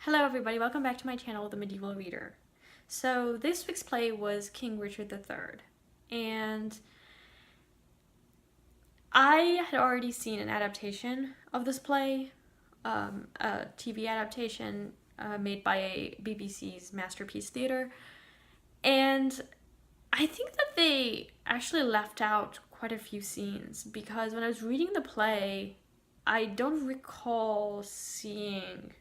Hello everybody, welcome back to my channel, The Medieval Reader. So this week's play was King Richard III, and I had already seen an adaptation of this play, a TV adaptation made by BBC's Masterpiece Theatre, and I think that they actually left out quite a few scenes, because when I was reading the play, I don't recall seeing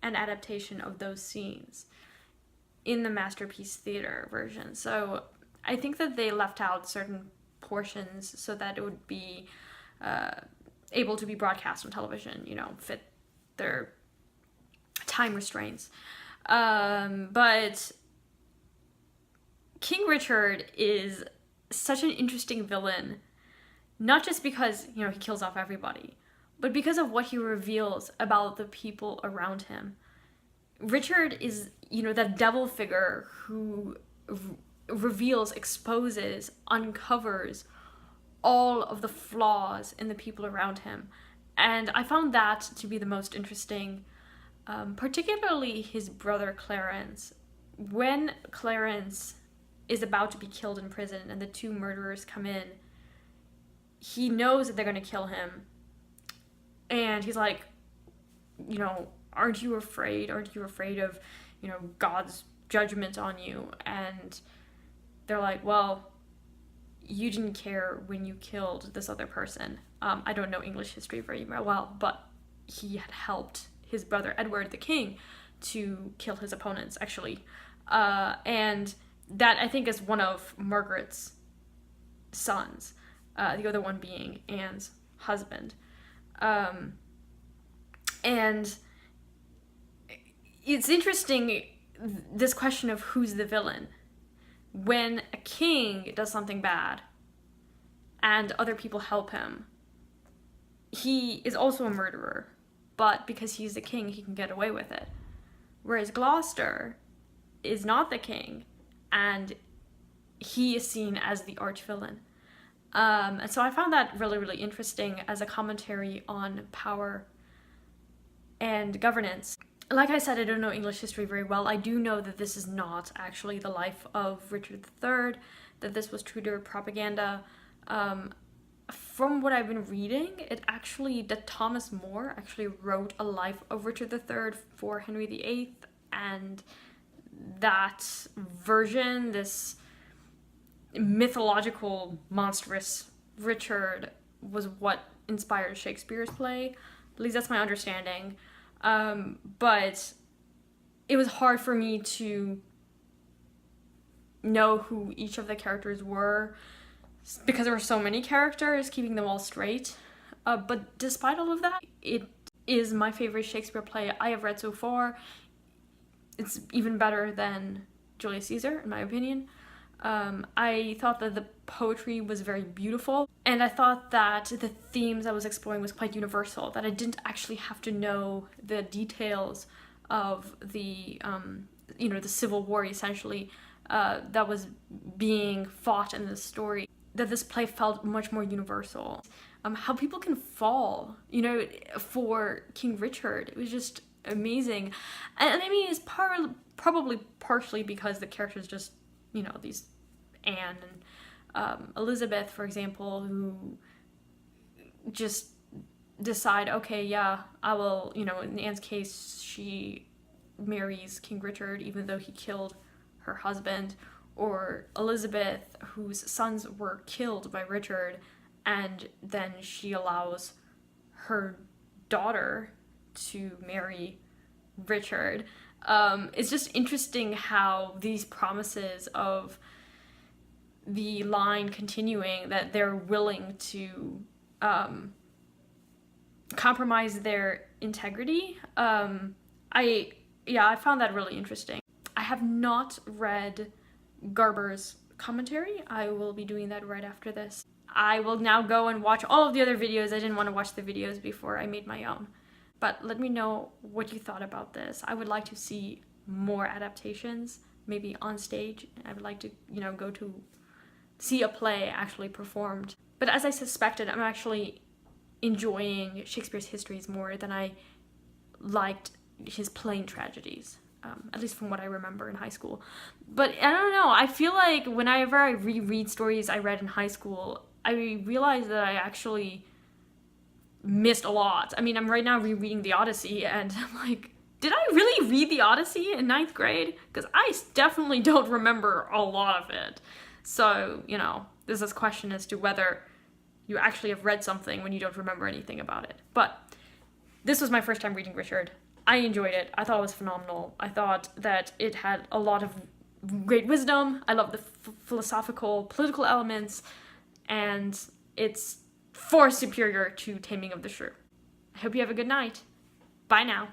an adaptation of those scenes in the Masterpiece Theatre version. So I think that they left out certain portions so that it would be able to be broadcast on television, fit their time restraints. But King Richard is such an interesting villain, not just because, he kills off everybody, but because of what he reveals about the people around him. Richard is, that devil figure who reveals, exposes, uncovers all of the flaws in the people around him. And I found that to be the most interesting, particularly his brother Clarence. When Clarence is about to be killed in prison and the two murderers come in, he knows that they're going to kill him. And he's like, aren't you afraid? Aren't you afraid of, God's judgment on you? And they're like, well, you didn't care when you killed this other person. I don't know English history very well, but he had helped his brother Edward the King to kill his opponents, actually. And that, I think, is one of Margaret's sons, the other one being Anne's husband. And it's interesting, this question of who's the villain. When a king does something bad and other people help him, he is also a murderer, but because he's the king, he can get away with it. Whereas Gloucester is not the king, and he is seen as the arch-villain. And so I found that really, really interesting as a commentary on power and governance. Like I said, I don't know English history very well. I do know that this is not actually the life of Richard III, that this was Tudor propaganda. From what I've been reading, that Thomas More actually wrote a life of Richard III for Henry VIII, and that version, this mythological, monstrous Richard, was what inspired Shakespeare's play. At least that's my understanding. But it was hard for me to know who each of the characters were, because there were so many characters, keeping them all straight. But despite all of that, it is my favorite Shakespeare play I have read so far. It's even better than Julius Caesar, in my opinion. I thought that the poetry was very beautiful, and I thought that the themes I was exploring was quite universal, that I didn't actually have to know the details of the, the Civil War, essentially, that was being fought in this story, that this play felt much more universal. How people can fall, for King Richard, it was just amazing. And I mean, it's probably partially because the characters just, these Anne and Elizabeth, for example, who just decide, okay, yeah, I will, in Anne's case, she marries King Richard even though he killed her husband, or Elizabeth, whose sons were killed by Richard, and then she allows her daughter to marry Richard. It's just interesting how these promises of the line continuing, that they're willing to compromise their integrity. I found that really interesting. I have not read Garber's commentary. I will be doing that right after this. I will now go and watch all of the other videos. I didn't want to watch the videos before I made my own. But let me know what you thought about this. I would like to see more adaptations, maybe on stage. I would like to, go to see a play actually performed. But as I suspected, I'm actually enjoying Shakespeare's histories more than I liked his plain tragedies. At least from what I remember in high school. But I don't know, I feel like whenever I reread stories I read in high school, I realize that I actually missed a lot. I mean, I'm right now rereading The Odyssey, and I'm like, did I really read The Odyssey in 9th grade? Because I definitely don't remember a lot of it. So, you know, there's this question as to whether you actually have read something when you don't remember anything about it. But this was my first time reading Richard. I enjoyed it. I thought it was phenomenal. I thought that it had a lot of great wisdom. I love the philosophical, political elements, and it's far superior to Taming of the Shrew. I hope you have a good night. Bye now.